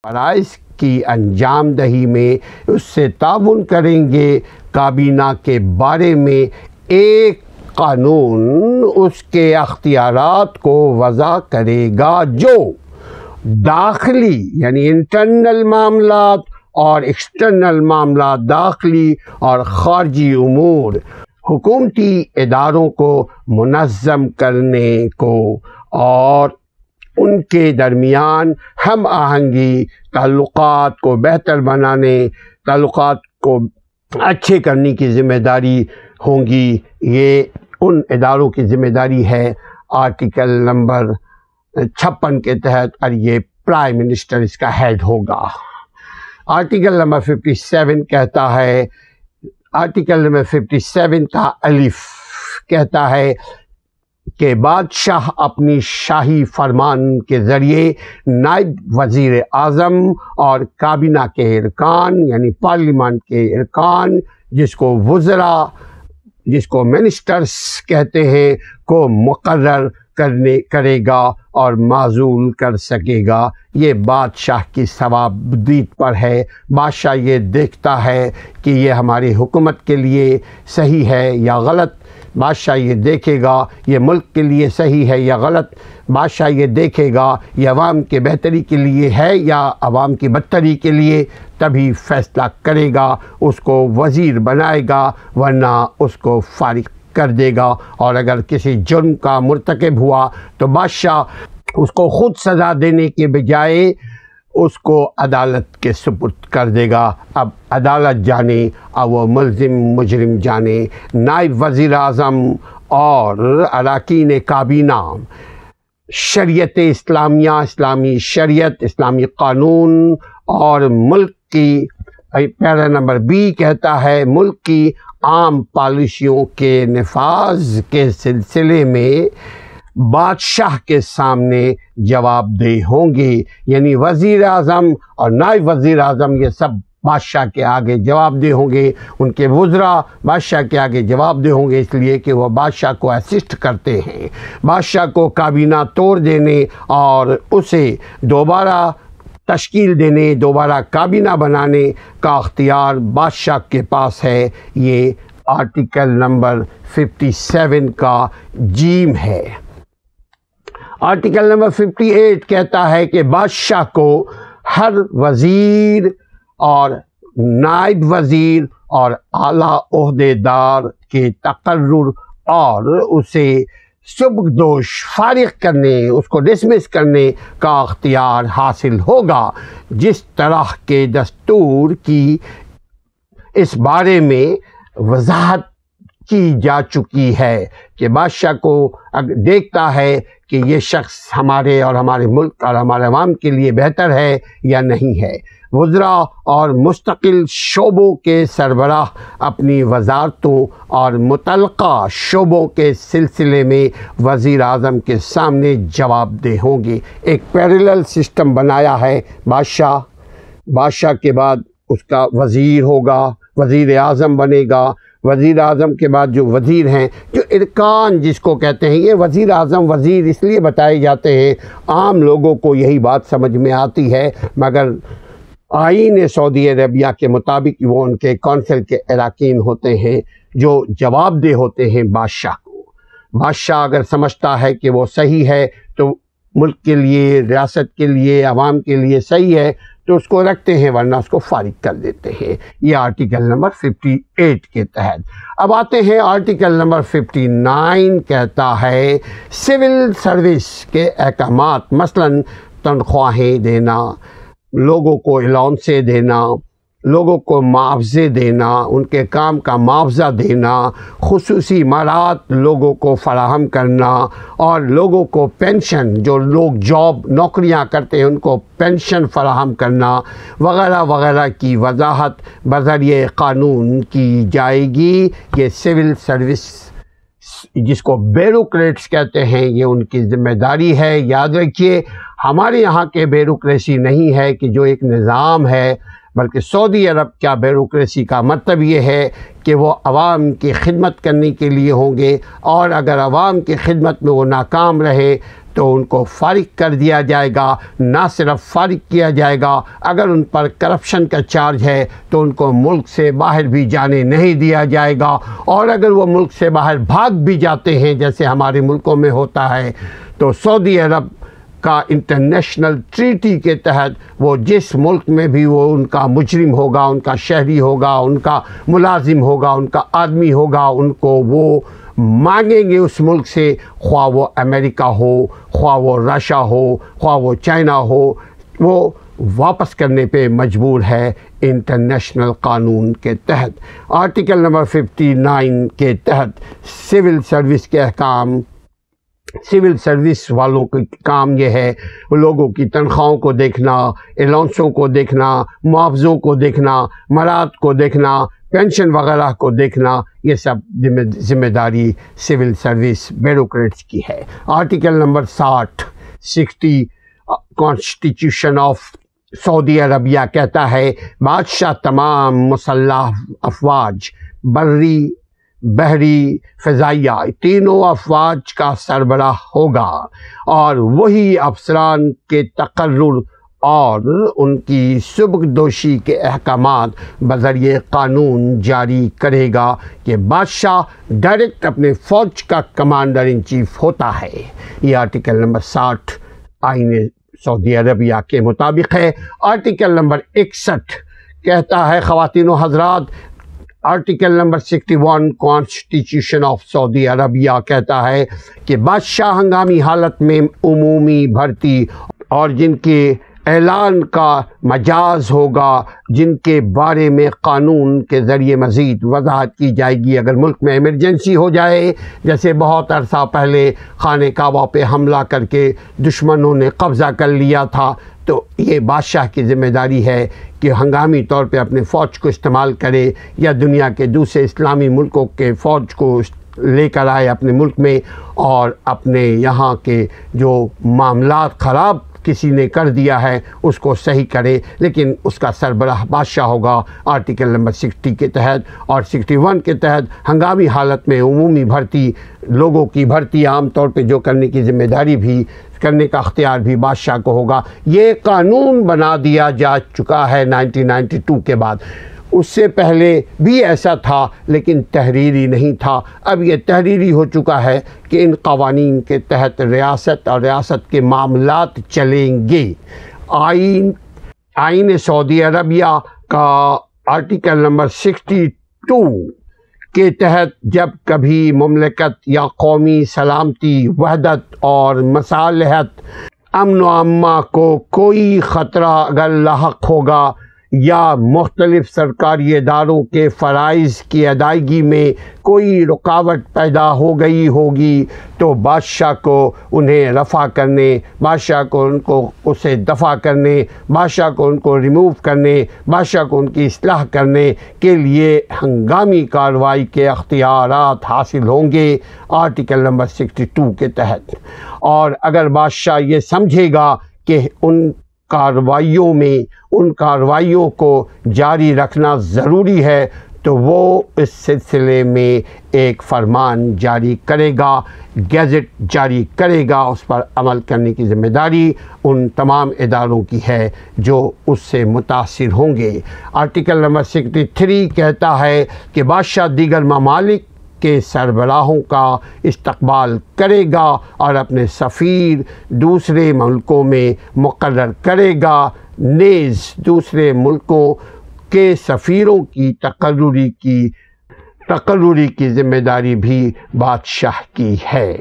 فرائض کی انجام دہی میں اس سے تعاون کریں گے۔ کابینہ کے بارے میں ایک قانون اس کے اختیارات کو وضع کرے گا جو داخلی یعنی انٹرنل معاملات اور ایکسٹرنل معاملات، داخلی اور خارجی امور، حکومتی اداروں کو منظم کرنے کو اور ان کے درمیان ہم آہنگی، تعلقات کو بہتر بنانے، تعلقات کو اچھے کرنے کی ذمہ داری ہوں گی۔ یہ ان اداروں کی ذمہ داری ہے آرٹیکل نمبر 56 کے تحت، اور یہ پرائم منسٹر اس کا ہیڈ ہوگا۔ آرٹیکل نمبر 57 کہتا ہے، آرٹیکل نمبر 57 کا الف کہتا ہے کہ بادشاہ اپنی شاہی فرمان کے ذریعے نائب وزیر اعظم اور کابینہ کے ارکان یعنی پارلیمان کے ارکان، جس کو وزراء، جس کو منسٹرز کہتے ہیں، کو مقرر کرے گا اور معزول کر سکے گا۔ یہ بادشاہ کی صوابدید پر ہے۔ بادشاہ یہ دیکھتا ہے کہ یہ ہماری حکومت کے لیے صحیح ہے یا غلط، بادشاہ یہ دیکھے گا یہ ملک کے لیے صحیح ہے یا غلط، بادشاہ یہ دیکھے گا یہ عوام کے بہتری کے لیے ہے یا عوام کی بدتری کے لیے، تبھی فیصلہ کرے گا، اس کو وزیر بنائے گا، ورنہ اس کو فارغ کر دے گا۔ اور اگر کسی جرم کا مرتکب ہوا تو بادشاہ اس کو خود سزا دینے کے بجائے اس کو عدالت کے سپرد کر دے گا۔ اب عدالت جانے اور وہ ملزم مجرم جانے۔ نائب وزیر اعظم اور اراکین کابینہ شریعت اسلامیہ، اسلامی شریعت، اسلامی قانون اور ملک کی، پیرا نمبر بی کہتا ہے، ملک کی عام پالیسیوں کے نفاذ کے سلسلے میں بادشاہ کے سامنے جواب دہ ہوں گے۔ یعنی وزیر اعظم اور نائب وزیر اعظم یہ سب بادشاہ کے آگے جواب دہ ہوں گے، ان کے وزراء بادشاہ کے آگے جواب دہ ہوں گے، اس لیے کہ وہ بادشاہ کو اسسٹ کرتے ہیں۔ بادشاہ کو کابینہ توڑ دینے اور اسے دوبارہ تشکیل دینے، دوبارہ کابینہ بنانے کا اختیار بادشاہ کے پاس ہے۔ یہ آرٹیکل نمبر 57 کا جیم ہے۔ آرٹیکل نمبر 58 کہتا ہے کہ بادشاہ کو ہر وزیر اور نائب وزیر اور اعلیٰ عہدیدار کے تقرر اور اسے سبکدوش فارغ کرنے، اس کو ڈسمس کرنے کا اختیار حاصل ہوگا۔ جس طرح کے دستور کی اس بارے میں وضاحت کی جا چکی ہے کہ بادشاہ کو دیکھتا ہے کہ یہ شخص ہمارے اور ہمارے ملک اور ہمارے عوام کے لیے بہتر ہے یا نہیں ہے۔ وزراء اور مستقل شعبوں کے سربراہ اپنی وزارتوں اور متعلقہ شعبوں کے سلسلے میں وزیر اعظم کے سامنے جواب دہ ہوں گے۔ ایک پیرلل سسٹم بنایا ہے۔ بادشاہ کے بعد اس کا وزیر ہوگا، وزیر اعظم بنے گا، وزیر اعظم کے بعد جو وزیر ہیں، جو ارکان جس کو کہتے ہیں، یہ وزیر اعظم وزیر اس لیے بتائے جاتے ہیں، عام لوگوں کو یہی بات سمجھ میں آتی ہے، مگر آئین سعودی عربیہ کے مطابق وہ ان کے کونسل کے اراکین ہوتے ہیں جو جواب دہ ہوتے ہیں بادشاہ کو۔ بادشاہ اگر سمجھتا ہے کہ وہ صحیح ہے تو ملک کے لیے، ریاست کے لیے، عوام کے لیے صحیح ہے تو اس کو رکھتے ہیں، ورنہ اس کو فارغ کر دیتے ہیں۔ یہ آرٹیکل نمبر 58 کے تحت۔ اب آتے ہیں آرٹیکل نمبر 59 کہتا ہے سول سروس کے احکامات، مثلاً تنخواہیں دینا، لوگوں کو الاؤنسیں دینا، لوگوں کو معاوضے دینا، ان کے کام کا معاوضہ دینا، خصوصی مراعات لوگوں کو فراہم کرنا، اور لوگوں کو پینشن، جو لوگ نوکریاں کرتے ہیں ان کو پینشن فراہم کرنا وغیرہ وغیرہ کی وضاحت بذریعہ قانون کی جائے گی۔ یہ سول سروس جس کو بیوروکریٹس کہتے ہیں، یہ ان کی ذمہ داری ہے۔ یاد رکھیے ہمارے یہاں کے بیوروکریسی نہیں ہے کہ جو ایک نظام ہے، بلکہ سعودی عرب کا بیوروکریسی کا مطلب یہ ہے کہ وہ عوام کی خدمت کرنے کے لیے ہوں گے، اور اگر عوام کی خدمت میں وہ ناکام رہے تو ان کو فارغ کر دیا جائے گا۔ نہ صرف فارغ کیا جائے گا، اگر ان پر کرپشن کا چارج ہے تو ان کو ملک سے باہر بھی جانے نہیں دیا جائے گا، اور اگر وہ ملک سے باہر بھاگ بھی جاتے ہیں جیسے ہمارے ملکوں میں ہوتا ہے تو سعودی عرب کا انٹرنیشنل ٹریٹی کے تحت وہ جس ملک میں بھی وہ ان کا مجرم ہوگا، ان کا شہری ہوگا، ان کا ملازم ہوگا، ان کا آدمی ہوگا، ان کو وہ مانگیں گے اس ملک سے، خواہ وہ امریکہ ہو، خواہ وہ رشیا ہو، خواہ وہ چائنا ہو، وہ واپس کرنے پہ مجبور ہے انٹرنیشنل قانون کے تحت۔ آرٹیکل نمبر 59 کے تحت سول سروس کے احکام، سول سروس والوں کا کام یہ ہے لوگوں کی تنخواہوں کو دیکھنا، الاؤنسوں کو دیکھنا، معاوضوں کو دیکھنا، مراد کو دیکھنا، پینشن وغیرہ کو دیکھنا، یہ سب ذمہ داری سول سروس بیوروکریٹس کی ہے۔ Article number 60 constitution of Saudi Arabia کہتا ہے بادشاہ تمام مسلح افواج، بری، بحری، فضائیہ، تینوں افواج کا سربراہ ہوگا، اور وہی افسران کے تقرر اور ان کی سبکدوشی کے احکامات بذریعہ قانون جاری کرے گا کہ بادشاہ ڈائریکٹ اپنے فوج کا کمانڈر ان چیف ہوتا ہے۔ یہ آرٹیکل نمبر 60 آئین سعودی عربیہ کے مطابق ہے۔ آرٹیکل نمبر 61 کہتا ہے خواتین و حضرات، article number 61 constitution of Saudi Arabia کہتا ہے کہ بادشاہ ہنگامی حالت میں عمومی بھرتی اور جن کے اعلان کا مجاز ہوگا، جن کے بارے میں قانون کے ذریعے مزید وضاحت کی جائے گی اگر ملک میں ایمرجنسی ہو جائے، جیسے بہت عرصہ پہلے خانہ کعبہ پہ حملہ کر کے دشمنوں نے قبضہ کر لیا تھا، تو یہ بادشاہ کی ذمہ داری ہے کہ ہنگامی طور پہ اپنے فوج کو استعمال کرے یا دنیا کے دوسرے اسلامی ملکوں کے فوج کو لے کر آئے اپنے ملک میں، اور اپنے یہاں کے جو معاملات خراب کسی نے کر دیا ہے اس کو صحیح کرے، لیکن اس کا سربراہ بادشاہ ہوگا آرٹیکل نمبر 60 کے تحت۔ اور 61 کے تحت ہنگامی حالت میں عمومی بھرتی، لوگوں کی بھرتی عام طور پہ جو کرنے کی ذمہ داری بھی، کرنے کا اختیار بھی بادشاہ کو ہوگا۔ یہ قانون بنا دیا جا چکا ہے 1992 کے بعد، اس سے پہلے بھی ایسا تھا لیکن تحریری نہیں تھا، اب یہ تحریری ہو چکا ہے کہ ان قوانین کے تحت ریاست اور ریاست کے معاملات چلیں گے۔ آئین سعودی عربیہ کا آرٹیکل نمبر 62 کے تحت جب کبھی مملکت یا قومی سلامتی، وحدت اور مصالحت، امن و امان کو کوئی خطرہ اگر لاحق ہوگا یا مختلف سرکاری اداروں کے فرائض کی ادائیگی میں کوئی رکاوٹ پیدا ہو گئی ہوگی تو بادشاہ کو انہیں رفع کرنے، بادشاہ کو ان کو اسے دفع کرنے، بادشاہ کو ان کو ریموو کرنے، بادشاہ کو ان کی اصلاح کرنے کے لیے ہنگامی کارروائی کے اختیارات حاصل ہوں گے آرٹیکل نمبر 62 کے تحت۔ اور اگر بادشاہ یہ سمجھے گا کہ ان کارروائیوں کو جاری رکھنا ضروری ہے تو وہ اس سلسلے میں ایک فرمان جاری کرے گا، گیزٹ جاری کرے گا، اس پر عمل کرنے کی ذمہ داری ان تمام اداروں کی ہے جو اس سے متاثر ہوں گے۔ آرٹیکل نمبر 63 کہتا ہے کہ بادشاہ دیگر ممالک کے سربراہوں کا استقبال کرے گا اور اپنے سفیر دوسرے ملکوں میں مقرر کرے گا، نیز دوسرے ملکوں کے سفیروں کی تقرری کی ذمہ داری بھی بادشاہ کی ہے۔